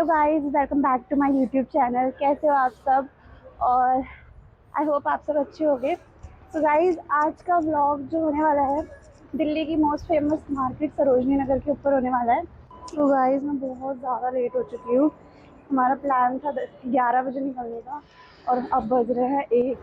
Guys, welcome back to my YouTube channel. कैसे हो आप सब? और आई होप आप सब अच्छे होंगे। तो गाइस, आज का व्लॉग जो होने वाला है दिल्ली की most famous market Sarojini Nagar के ऊपर होने वाला है। तो गाइस, मैं बहुत ज़्यादा लेट हो चुकी हूँ। हमारा प्लान था 11 बजे निकलने का और अब बज रहे हैं 1।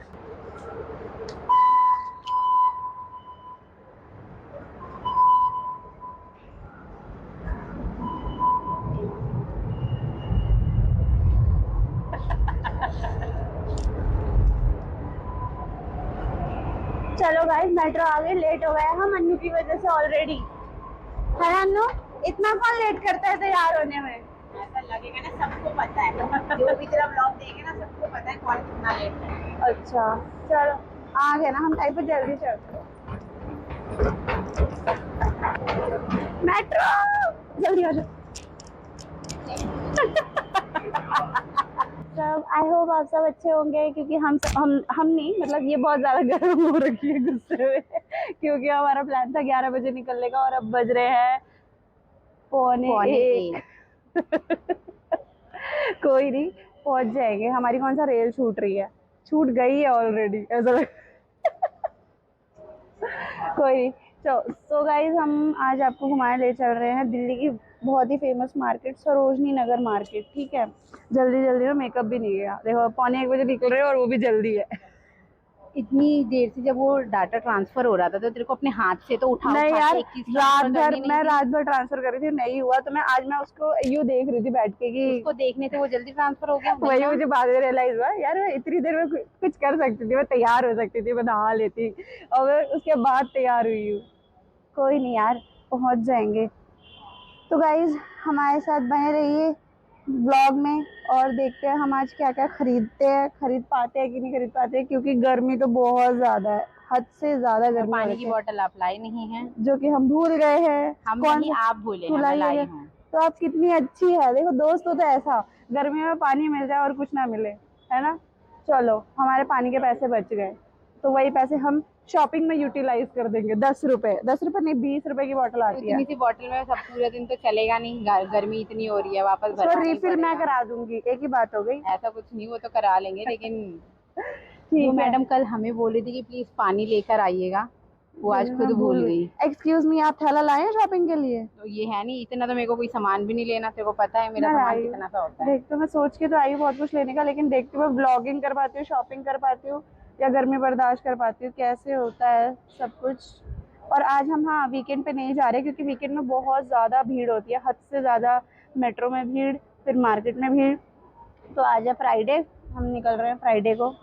चलो गाइस, मेट्रो आ गई। लेट हो गए हम अन्नू की वजह से ऑलरेडी। है ना अन्नू? इतना कौन लेट करता है तैयार होने में? ऐसा लगेगा ना, सबको पता है। जो भी तेरा ब्लॉग देखे ना, सबको पता है कौन कितना लेट है। अच्छा, चलो आ गए ना हम टाइम पे, जल्दी चलते हैं। मेट्रो जल्दी आ जाओ। सब आई होप आप सब अच्छे होंगे, क्योंकि हम नहीं, मतलब ये बहुत ज्यादा गर्म हो रखी है गुस्से में क्योंकि हमारा प्लान था 11 बजे निकलने का और अब बज रहे हैं पौने एक। एक। कोई नहीं, पहुंच जाएंगे। हमारी कौन सा रेल छूट रही है? छूट गई है ऑलरेडी ऐसा कोई नहीं। सो गाइज, हम आज आपको घुमाने ले चल रहे हैं दिल्ली की बहुत ही famous market Sarojini Nagar market. ठीक है, जल्दी जल्दी में मेकअप भी नहीं गया। देखो, पौने 1 बजे निकल रहे हैं और वो भी जल्दी है। इतनी देर से जब वो डाटा ट्रांसफर हो रहा था तो तेरे को अपने हाथ से तो उठा नहीं उठा यार, के एक चीज ट्रांसफर करनी नहीं मैं थी? रात भर ट्रांसफर कर रही थी, नहीं हुआ तो मैं उसको यूँ देख रही थी बैठ के कि उसको देखने से वो जल्दी ट्रांसफर हो गया वही वरना। मुझे बाद में रियलाइज हुआ, यार मैं इतनी देर में कुछ कर सकती थी, मैं तैयार हो सकती थी, मैं नहा लेती और मैं उसके बाद तैयार हुई हूँ। कोई नहीं यार, पहुंच जाएंगे। तो गाइज, हमारे साथ बने रहिए ब्लॉग में और देखते हैं हम आज क्या क्या खरीदते हैं, खरीद पाते हैं कि नहीं खरीद पाते हैं, क्योंकि गर्मी तो बहुत ज़्यादा है, हद से ज़्यादा और गर्मी हो पानी की रही है, बोतल आप लाई नहीं है? जो कि हम भूल गए हैं। हम कौन नहीं, आप भूले तू हैं, मैं लाई लाई है? हूँ। तो आप कितनी अच्छी है। देखो दोस्त हो तो ऐसा, गर्मी में पानी मिल जाए और कुछ ना मिले, है ना। चलो, हमारे पानी के पैसे बच गए तो वही पैसे हम शॉपिंग में यूटिलाइज कर देंगे। 10 रुपए, 10 रुपए नहीं, 20 रुपए की बोतल तो आती है। इतनी सी बोतल में सब पूरे दिन तो चलेगा नहीं, गर्मी इतनी हो रही है, वापस सो भरवाना ही रिफिल मैं पड़ेगा। करा दूंगी, एक ही बात हो गई। ऐसा कुछ नहीं, वो तो करा लेंगे, लेकिन जो ठीक है, मैडम कल हमें बोल रही थी कि प्लीज पानी लेकर आइएगा, वो आज फिर खुद मैं भूल भूल गई। गई। एक्सक्यूज मी, आप थैला लाए हैं शॉपिंग के लिए? तो ये है नहीं, इतना तो मेरे को कोई सामान भी नहीं लेना, तेरे को पता है मेरा मैं सामान लाई हूँ। कितना सा होता है। देख, तो मैं सोच के तो आई हूँ बहुत कुछ लेने का, लेकिन देखती हूँ मैं ब्लॉगिंग कर पाती हूँ, शॉपिंग कर पाती हूँ या गर्मी बर्दाश्त कर पाती हूँ, कैसे होता है सब कुछ। और आज हम, हाँ, वीकेंड पे नहीं जा रहे क्योंकि वीकेंड में बहुत ज़्यादा भीड़ होती है, हद से ज़्यादा। मेट्रो में भीड़, फिर मार्केट में भीड़। तो आज है फ्राइडे, हम निकल रहे हैं फ्राइडे को।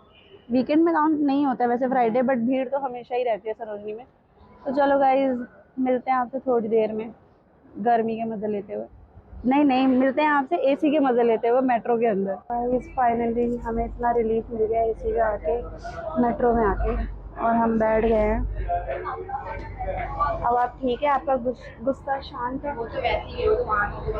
वीकेंड में काउंट नहीं होता है वैसे फ्राइडे, बट भीड़ तो हमेशा ही रहती है सरोजनी में। तो चलो गाइज, मिलते हैं आपसे थोड़ी देर में गर्मी के मजे लेते हुए। नहीं नहीं, मिलते हैं आपसे एसी के मजे लेते हुए मेट्रो के अंदर। गाइज, फाइनली हमें इतना रिलीफ मिल गया एसी का आके, मेट्रो में आके, और हम बैठ गए हैं। अब आप ठीक है? आपका गुस्सा शांत है? वो तो वैसे ही है, वो तो वहाँ की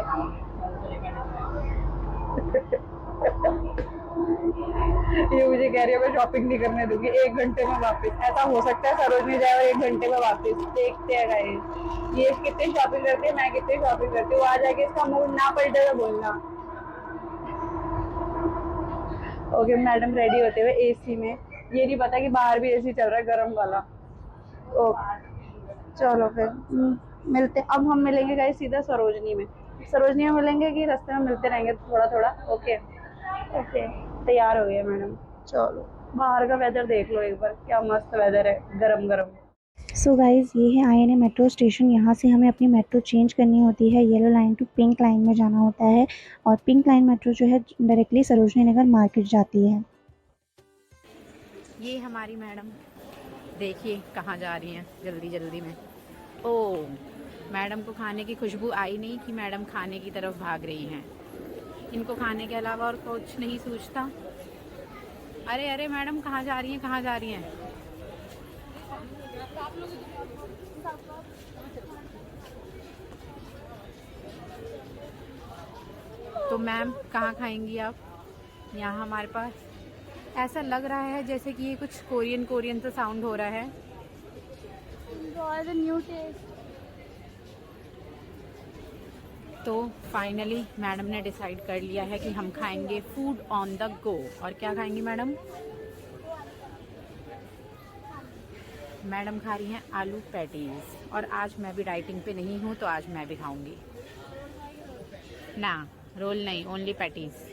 तो ये मुझे कह रही है मैं शॉपिंग नहीं करने दूंगी, 1 घंटे में वापस। ऐसा हो सकता है सरोजनी जाए और 1 घंटे में वापस? देखते हैं गाइस, ये कितनी शॉपिंग करती है, मैं कितनी शॉपिंग करती हूँ। आ जाके इसका मूड ना पलटे तो बोलना। ओके, मैडम रेडी होते हुए एसी में। ये नहीं पता कि बाहर भी एसी चल रहा है, गर्म वाला। ओके, चलो फिर मिलते। अब हम मिलेंगे गाइस सीधा सरोजनी में। सरोजनी में मिलेंगे कि रास्ते में मिलते रहेंगे थोड़ा थोड़ा? ओके ओके, तैयार हो गए मैडम। चलो, बाहर का वेदर देख लो एक बार, क्या मस्त वेदर है, गरम गरम। सो गाइज़, ये है INA मेट्रो स्टेशन। यहाँ से हमें अपनी मेट्रो चेंज करनी होती है, yellow line to pink line में जाना होता है, और पिंक लाइन मेट्रो जो है डायरेक्टली सरोजनी नगर मार्केट जाती है। ये हमारी मैडम देखिए कहाँ जा रही हैं जल्दी जल्दी में। ओ, मैडम को खाने की खुशबू आई नहीं कि मैडम खाने की तरफ भाग रही हैं। इनको खाने के अलावा और कुछ नहीं सूझता। अरे अरे मैडम, कहाँ जा रही हैं, कहाँ जा रही हैं? तो मैम कहाँ खाएंगी आप? यहाँ हमारे पास ऐसा लग रहा है जैसे कि ये कुछ कोरियन कोरियन सा साउंड हो रहा है। Enjoy the new taste. तो फाइनली मैडम ने डिसाइड कर लिया है कि हम खाएंगे फूड ऑन द गो। और क्या खाएंगी मैडम? मैडम खा रही हैं आलू पैटीज। और आज मैं भी डाइटिंग पे नहीं हूँ तो आज मैं भी खाऊंगी ना, रोल नहीं, ओनली पैटीज।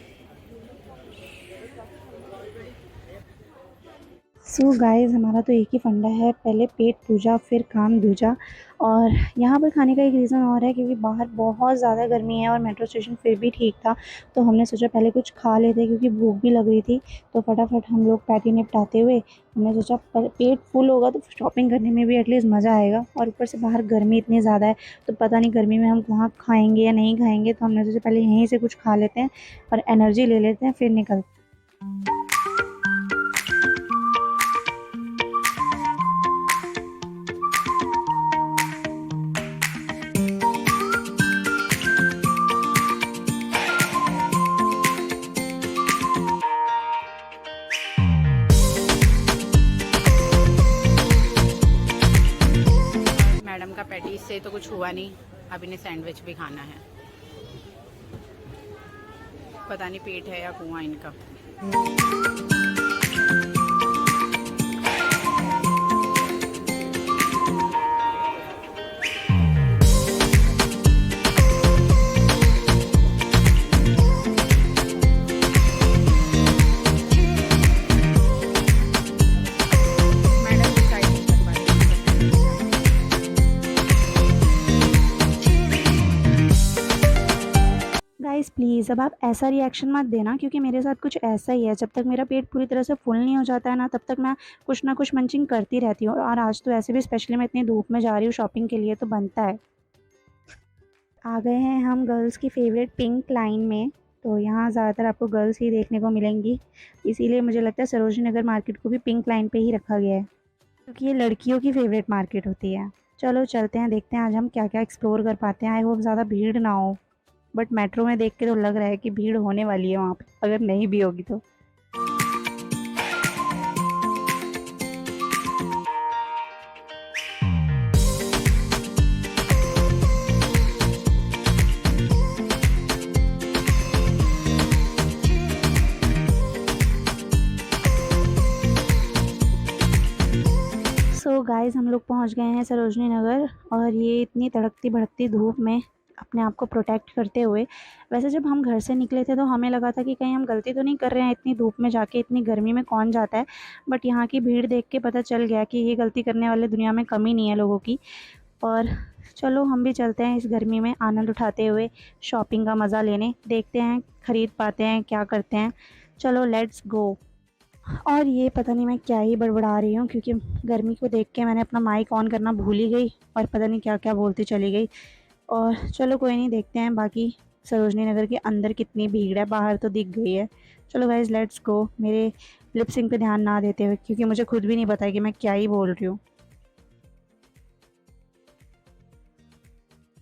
सो गाइस हमारा तो एक ही फंडा है, पहले पेट पूजा फिर काम दूजा। और यहाँ पर खाने का एक रीज़न और है क्योंकि बाहर बहुत ज़्यादा गर्मी है और मेट्रो स्टेशन फिर भी ठीक था, तो हमने सोचा पहले कुछ खा लेते क्योंकि भूख भी लग रही थी। तो फटाफट हम लोग पैटी निपटाते हुए हमने सोचा पेट फुल होगा तो शॉपिंग करने में भी एटलीस्ट मज़ा आएगा। और ऊपर से बाहर गर्मी इतनी ज़्यादा है तो पता नहीं गर्मी में हम वहाँ खाएँगे या नहीं खाएँगे, तो हमने सोचा पहले यहीं से कुछ खा लेते हैं और एनर्जी ले लेते हैं फिर निकलते हैं। मैडम का पैटीज से तो कुछ हुआ नहीं, अब इन्हें सैंडविच भी खाना है। पता नहीं पेट है या कुआं इनका। गाइस प्लीज़ अब आप ऐसा रिएक्शन मत देना क्योंकि मेरे साथ कुछ ऐसा ही है, जब तक मेरा पेट पूरी तरह से फुल नहीं हो जाता है ना तब तक मैं कुछ ना कुछ मंचिंग करती रहती हूँ। और आज तो ऐसे भी स्पेशली मैं इतनी धूप में जा रही हूँ शॉपिंग के लिए तो बनता है। आ गए हैं हम गर्ल्स की फेवरेट पिंक लाइन में, तो यहाँ ज़्यादातर आपको गर्ल्स ही देखने को मिलेंगी, इसीलिए मुझे लगता है सरोजनी नगर मार्केट को भी पिंक लाइन पे ही रखा गया है क्योंकि ये लड़कियों की फेवरेट मार्केट होती है। चलो चलते हैं, देखते हैं आज हम क्या क्या एक्सप्लोर कर पाते हैं। आई होप ज़्यादा भीड़ ना हो, बट मेट्रो में देख के तो लग रहा है कि भीड़ होने वाली है वहाँ पे, अगर नहीं भी होगी तो। सो गाइस हम लोग पहुँच गए हैं सरोजनी नगर, और ये इतनी तड़कती भड़कती धूप में अपने आप को प्रोटेक्ट करते हुए। वैसे जब हम घर से निकले थे तो हमें लगा था कि कहीं हम गलती तो नहीं कर रहे हैं, इतनी धूप में जाके इतनी गर्मी में कौन जाता है, बट यहाँ की भीड़ देख के पता चल गया कि ये गलती करने वाले दुनिया में कमी नहीं है लोगों की। और चलो हम भी चलते हैं इस गर्मी में आनंद उठाते हुए शॉपिंग का मज़ा लेने, देखते हैं ख़रीद पाते हैं क्या करते हैं। चलो लेट्स गो। और ये पता नहीं मैं क्या ही बड़बड़ा रही हूँ क्योंकि गर्मी को देख के मैंने अपना माइक ऑन करना भूल ही गई और पता नहीं क्या क्या बोलती चली गई। और चलो कोई नहीं, देखते हैं बाकी सरोजनी नगर के अंदर कितनी भीड़ है, बाहर तो दिख गई है। चलो गाइज लेट्स गो, मेरे लिप सिंक पे ध्यान ना देते हुए क्योंकि मुझे खुद भी नहीं पता है कि मैं क्या ही बोल रही हूँ।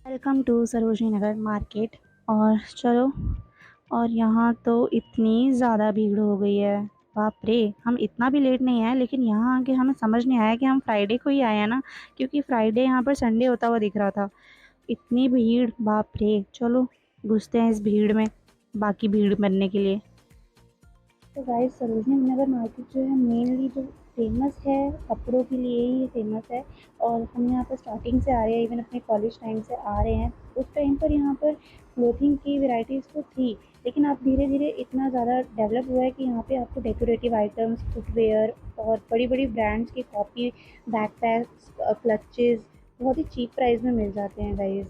Welcome to Sarojini Nagar market. और चलो, और यहाँ तो इतनी ज़्यादा भीड़ हो गई है, बाप रे। हम इतना भी लेट नहीं आए लेकिन यहाँ आके हमें समझ नहीं आया कि हम फ्राइडे को ही आए हैं ना, क्योंकि फ्राइडे यहाँ पर संडे होता हुआ दिख रहा था। इतनी भीड़, बाप रे। चलो घुसते हैं इस भीड़ में बाकी भीड़ बनने के लिए। तो गाइस सरोजनी नगर मार्केट जो है मेनली जो फेमस है कपड़ों के लिए ही फेमस है। और हम यहाँ पर स्टार्टिंग से आ रहे हैं, इवन अपने कॉलेज टाइम से आ रहे हैं। उस टाइम पर यहाँ पर क्लोथिंग की वैरायटीज़ तो थी, लेकिन अब धीरे धीरे इतना ज़्यादा डेवलप हुआ है कि यहाँ पे आपको डेकोरेटिव आइटम्स, फुटवेयर और बड़ी बड़ी ब्रांड्स की कॉपी, बैकपैक्स, क्लचेस बहुत ही चीप प्राइस में मिल जाते हैं गाइस।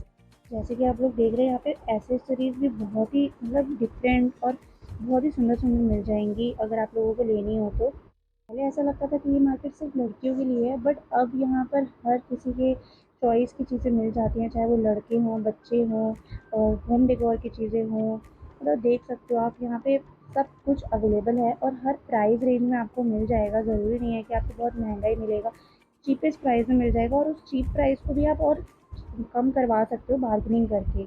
जैसे कि आप लोग देख रहे हैं यहाँ पे एसेसरीज़ भी बहुत ही मतलब डिफरेंट और बहुत ही सुंदर सुंदर मिल जाएंगी अगर आप लोगों को लेनी हो तो। पहले ऐसा लगता था कि ये मार्केट सिर्फ लड़कियों के लिए है, बट अब यहाँ पर हर किसी के चॉइस की चीज़ें मिल जाती हैं, चाहे वो लड़के हों, बच्चे हों और होम डेकोर की चीज़ें हों। मतलब देख सकते हो आप यहाँ पे सब कुछ अवेलेबल है और हर प्राइस रेंज में आपको मिल जाएगा। ज़रूरी नहीं है कि आपको बहुत महंगा ही मिलेगा, चीपेस्ट प्राइस में मिल जाएगा और उस चीप प्राइस को भी आप और कम करवा सकते हो बार्गेनिंग करके।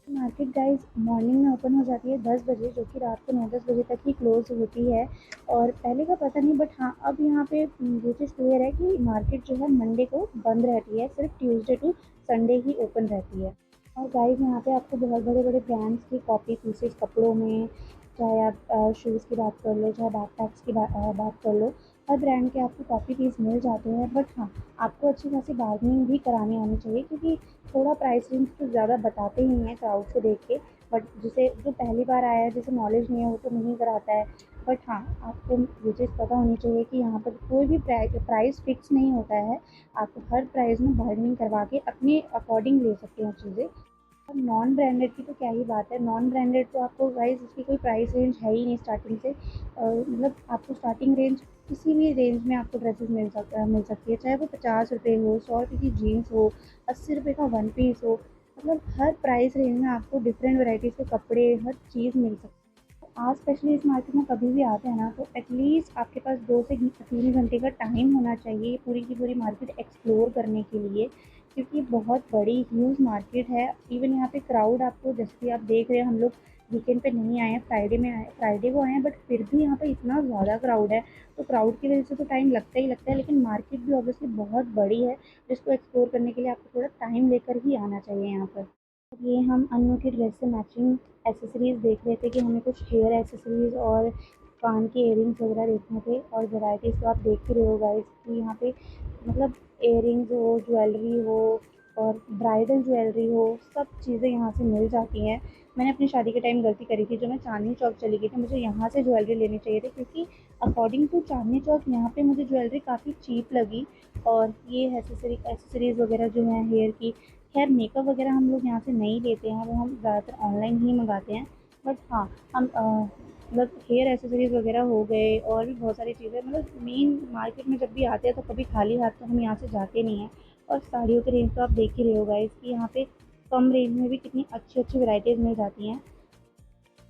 मार्केट गाइस मॉर्निंग में ओपन हो जाती है 10 बजे, जो कि रात को 9-10 बजे तक ही क्लोज़ होती है। और पहले का पता नहीं, बट हाँ अब यहाँ पे ये चीज़ क्लियर है कि मार्केट जो है मंडे को बंद रहती है, सिर्फ ट्यूसडे टू संडे ही ओपन रहती है। और गाइस यहाँ पे आपको बहुत बड़े बड़े ब्रांड्स की कॉपी पीसेस कपड़ों में, चाहे आप शूज़ की बात कर लो, चाहे बैकपैक्स की बात कर लो, हर ब्रांड के आपको कॉपी पीस मिल जाते हैं। बट हाँ, आपको अच्छी खासी बार्गेनिंग भी करानी आनी चाहिए, क्योंकि थोड़ा प्राइस रेंज तो ज़्यादा बताते ही हैं क्राउड को देख के। बट जिसे जो पहली बार आया है, जिसे नॉलेज नहीं है, वो तो नहीं कराता है। बट हाँ, आपको ये चीज़ पता होनी चाहिए कि यहाँ पर कोई भी प्राइस फिक्स नहीं होता है। आप हर प्राइस में बार्गेनिंग करवा के अपने अकॉर्डिंग ले सकते हैं चीज़ें। और नॉन ब्रांडेड की तो क्या ही बात है, नॉन ब्रांडेड तो आपको गाइस इसकी कोई प्राइस रेंज है ही नहीं स्टार्टिंग से। मतलब आपको स्टार्टिंग रेंज किसी भी रेंज में आपको ड्रेसेस मिल सकती है, चाहे वो 50 रुपये हो, 100 रुपये की जीन्स हो, 80 रुपये का वन पीस हो। मतलब हर प्राइस रेंज में आपको डिफरेंट वेराइटीज़ के कपड़े, हर चीज़ मिल सकती है। आप स्पेशली इस मार्केट में कभी भी आते हैं ना, तो एटलीस्ट आपके पास 2 से 3 घंटे का टाइम होना चाहिए पूरी की पूरी मार्केट एक्सप्लोर करने के लिए, क्योंकि बहुत बड़ी ह्यूज मार्केट है। इवन यहाँ पे क्राउड आपको, जैसे कि आप देख रहे हैं, हम लोग वीकेंड पे नहीं आए हैं, फ्राइडे में आए, फ्राइडे को आए हैं, बट फिर भी यहाँ पे इतना ज़्यादा क्राउड है। तो क्राउड की वजह से तो टाइम लगता ही लगता है, लेकिन मार्केट भी ऑब्वियसली बहुत बड़ी है, जिसको एक्सप्लोर करने के लिए आपको थोड़ा टाइम लेकर ही आना चाहिए यहाँ पर। ये हम अन्नू की ड्रेस से मैचिंग एसेसरीज़ देख रहे थे कि हमें कुछ हेयर एसेसरीज़ और कान के इयररिंग्स वगैरह देखने थे। और वैराइटीज़ तो आप देख ही रहे हो गाइस कि यहाँ पे मतलब इयररिंग्स हो, ज्वेलरी हो और ब्राइडल ज्वेलरी हो, सब चीज़ें यहाँ से मिल जाती हैं। मैंने अपनी शादी के टाइम गलती करी थी, जो मैं चांदनी चौक चली गई थी, मुझे यहाँ से ज्वेलरी लेनी चाहिए थी, क्योंकि अकॉर्डिंग टू चांदनी चौक यहाँ पे मुझे ज्वेलरी काफ़ी चीप लगी। और ये एसेसरीज़ वगैरह जो हैं हेयर की, खैर मेकअप वगैरह हम लोग यहाँ से नहीं लेते हैं, वो हम ज़्यादातर ऑनलाइन ही मंगाते हैं। बट हाँ, हम मतलब हेयर एसेसरीज़ वगैरह हो गए और भी बहुत सारी चीज़ें, मतलब मेन मार्केट में जब भी आते हैं तो कभी खाली हाथ तो हम यहाँ से जाते नहीं हैं। और साड़ियों की रेंज तो आप देख ही रहे हो गाइस कि यहाँ पे कम रेंज में भी कितनी अच्छी अच्छी वैराइटीज़ मिल जाती हैं।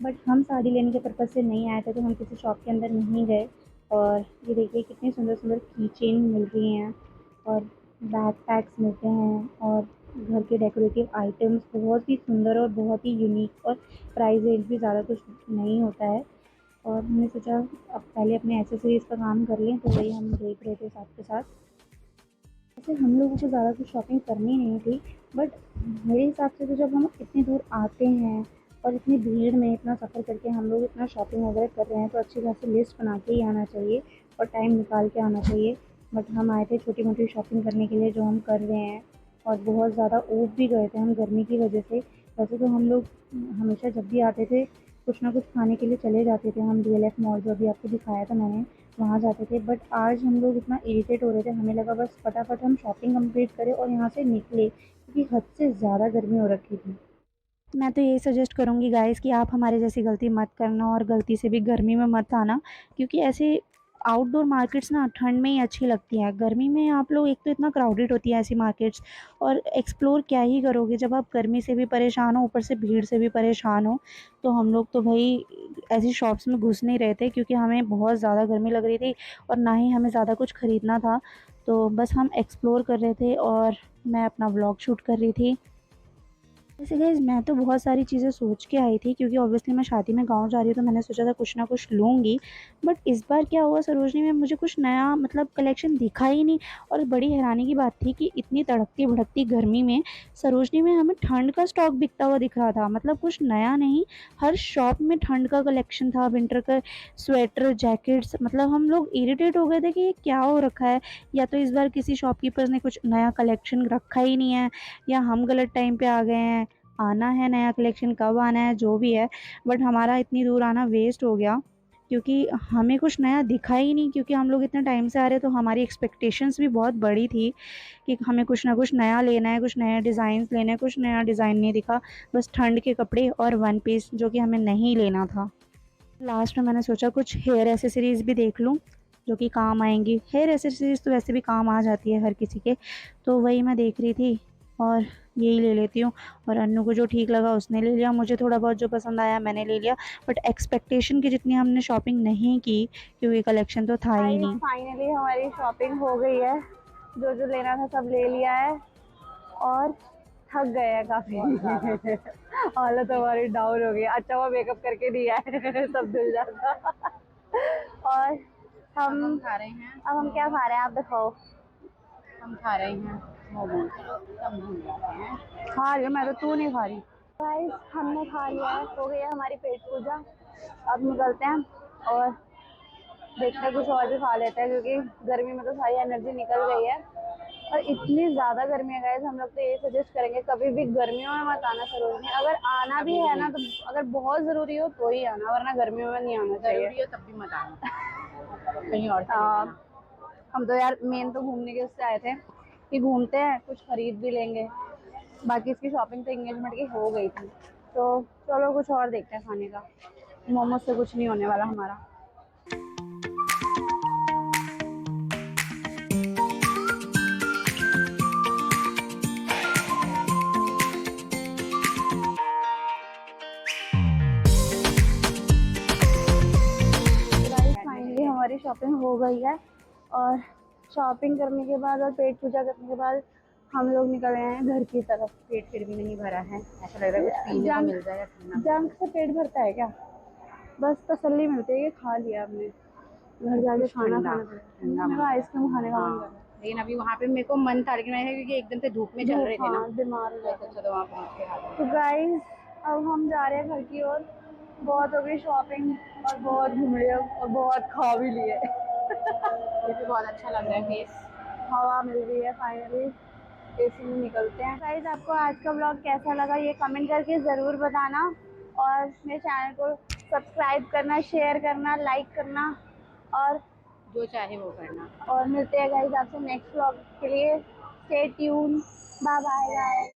बट हम साड़ी लेने के पर्पज़ से नहीं आए थे, तो हम किसी शॉप के अंदर नहीं गए। और ये देखिए कितनी सुंदर सुंदर की चेन मिल रही हैं और बैक पैक्स मिलते हैं और घर के डेकोरेटिव आइटम्स बहुत ही सुंदर और बहुत ही यूनिक, और प्राइस रेंज भी ज़्यादा कुछ नहीं होता है। और हमने सोचा अब पहले अपने एसेसरीज़ का काम कर लें, तो वही हम देख रहे थे साथ के साथ। वैसे हम लोगों को ज़्यादा कुछ शॉपिंग करनी नहीं थी, बट मेरे हिसाब से तो जब हम इतनी दूर आते हैं और इतनी भीड़ में इतना सफ़र करके हम लोग इतना शॉपिंग वगैरह कर रहे हैं, तो अच्छी खासी लिस्ट बना के ही आना चाहिए और टाइम निकाल के आना चाहिए। बट हम आए थे छोटी मोटी शॉपिंग करने के लिए, जो हम कर रहे हैं। और बहुत ज़्यादा ऊब भी गए थे हम गर्मी की वजह से। वैसे तो हम लोग हमेशा जब भी आते थे कुछ ना कुछ खाने के लिए चले जाते थे, हम DLF मॉल जो अभी आपको दिखाया था मैंने, वहाँ जाते थे। बट आज हम लोग इतना इरिटेट हो रहे थे, हमें लगा बस फटाफट हम शॉपिंग कंप्लीट करें और यहाँ से निकले, क्योंकि हद से ज़्यादा गर्मी हो रखी थी। मैं तो यही सजेस्ट करूँगी गाइस कि आप हमारे जैसी गलती मत करना और गलती से भी गर्मी में मत आना, क्योंकि ऐसे आउटडोर मार्केट्स ना ठंड में ही अच्छी लगती हैं। गर्मी में आप लोग, एक तो इतना क्राउडेड होती है ऐसी मार्केट्स, और एक्सप्लोर क्या ही करोगे जब आप गर्मी से भी परेशान हो, ऊपर से भीड़ से भी परेशान हो। तो हम लोग तो भाई ऐसी शॉप्स में घुस नहीं रहे थे, क्योंकि हमें बहुत ज़्यादा गर्मी लग रही थी और ना ही हमें ज़्यादा कुछ ख़रीदना था। तो बस हम एक्सप्लोर कर रहे थे और मैं अपना व्लॉग शूट कर रही थी। वैसे गाइज़ मैं तो बहुत सारी चीज़ें सोच के आई थी, क्योंकि ऑब्वियसली मैं शादी में गाँव जा रही हूँ, तो मैंने सोचा था कुछ ना कुछ लूँगी। बट इस बार क्या हुआ, सरोजनी में मुझे कुछ नया मतलब कलेक्शन दिखा ही नहीं। और बड़ी हैरानी की बात थी कि इतनी तड़कती भड़कती गर्मी में सरोजनी में हमें ठंड का स्टॉक बिकता हुआ दिख रहा था। मतलब कुछ नया नहीं, हर शॉप में ठंड का कलेक्शन था, विंटर का स्वेटर, जैकेट्स। मतलब हम लोग इरिटेट हो गए थे कि ये क्या हो रखा है, या तो इस बार किसी शॉपकीपर ने कुछ नया कलेक्शन रखा ही नहीं है, या हम गलत टाइम पे आ गए हैं। आना है नया कलेक्शन, कब आना है जो भी है, बट हमारा इतनी दूर आना वेस्ट हो गया, क्योंकि हमें कुछ नया दिखा ही नहीं। क्योंकि हम लोग इतने टाइम से आ रहे हैं, तो हमारी एक्सपेक्टेशंस भी बहुत बड़ी थी कि हमें कुछ ना कुछ नया लेना है, कुछ नया डिज़ाइंस लेना है। कुछ नया डिज़ाइन नहीं दिखा, बस ठंड के कपड़े और वन पीस, जो कि हमें नहीं लेना था। लास्ट में मैंने सोचा कुछ हेयर एसेसरीज़ भी देख लूँ, जो कि काम आएंगी। हेयर एसेसरीज़ तो वैसे भी काम आ जाती है हर किसी के, तो वही मैं देख रही थी और यही ले लेती हूँ। और अन्नू को जो ठीक लगा उसने ले लिया, मुझे थोड़ा बहुत जो पसंद आया मैंने ले लिया। बट एक्सपेक्टेशन की जितनी हमने शॉपिंग नहीं की, क्योंकि कलेक्शन तो था ही गाइस नहीं। फाइनली हमारी शॉपिंग हो गई है, जो जो लेना था सब ले लिया है और थक गए हैं काफी। हालत हमारी डाउन हो गई। अच्छा वो मेकअप करके दिया है, सब धुल जाता। और अब हम हम खा रहे हैं अब हम क्या मोमोज। खा रहे हैं, आप दिखाओ। हम खा रहे हैं मोमोज सब भूल जाते हैं। खा रही हूँ मैं तो, तू नहीं खा रही। गाइस हमने खा लिया है, हो गई है हमारी पेट पूजा। अब निकलते हैं और देखते हैं कुछ और भी खा लेते हैं, क्योंकि गर्मी में तो सारी एनर्जी निकल गई है। और इतनी ज़्यादा गर्मी है गाइस, हम लोग तो ये सजेस्ट करेंगे कभी भी गर्मियों में मत आना जरूरी नहीं। अगर आना भी है ना तो अगर बहुत ज़रूरी हो तो ही आना, वरना गर्मियों में नहीं आना चाहिए। जरूरी हो तब भी मत आना, कहीं और चले हाँ, जाना। हम तो यार मेन तो घूमने के उससे आए थे कि घूमते हैं, कुछ खरीद भी लेंगे। बाकी इसकी शॉपिंग तो एंगेजमेंट की हो गई थी, तो चलो कुछ और देखते हैं खाने का। मोमोज से कुछ नहीं होने वाला हमारा। फाइनली हमारी शॉपिंग हो गई है, और शॉपिंग करने के बाद और पेट पूजा करने के बाद हम लोग निकल रहे हैं घर की तरफ। पेट फिर भी नहीं भरा है, ऐसा लग रहा है कुछ पीने को मिल जाएगा ठंडा। जंक से पेट भरता है क्या? बस तसल्ली मिलती है कि खा लिया हमने, घर जाके कुछ खाना ठंडा खाना पड़ेगा। ठंडा मेरा आइसक्रीम खाने का मन कर हाँ, रहा है। लेकिन अभी वहाँ पे मेरे को मन था, लेकिन मैंने क्योंकि एकदम से धूप में चल रहे थे ना, हाँ, बीमार हो तो जाता है। अच्छा तो वहाँ पहुँच के खा तो गाइस अब हम जा रहे हैं घर की ओर। बहुत हो गई शॉपिंग और बहुत घूम लिए और बहुत खा भी लिए। ये भी बहुत अच्छा लग रहा है फेस। हवा मिल रही है फाइनली, एसी में निकलते हैं। गाइस आपको आज का ब्लॉग कैसा लगा ये कमेंट करके ज़रूर बताना, और मेरे चैनल को सब्सक्राइब करना, शेयर करना, लाइक करना, और जो चाहे वो करना। मिलते हैं गाइस आपसे नेक्स्ट ब्लॉग के लिए। Stay tune, bye bye guys.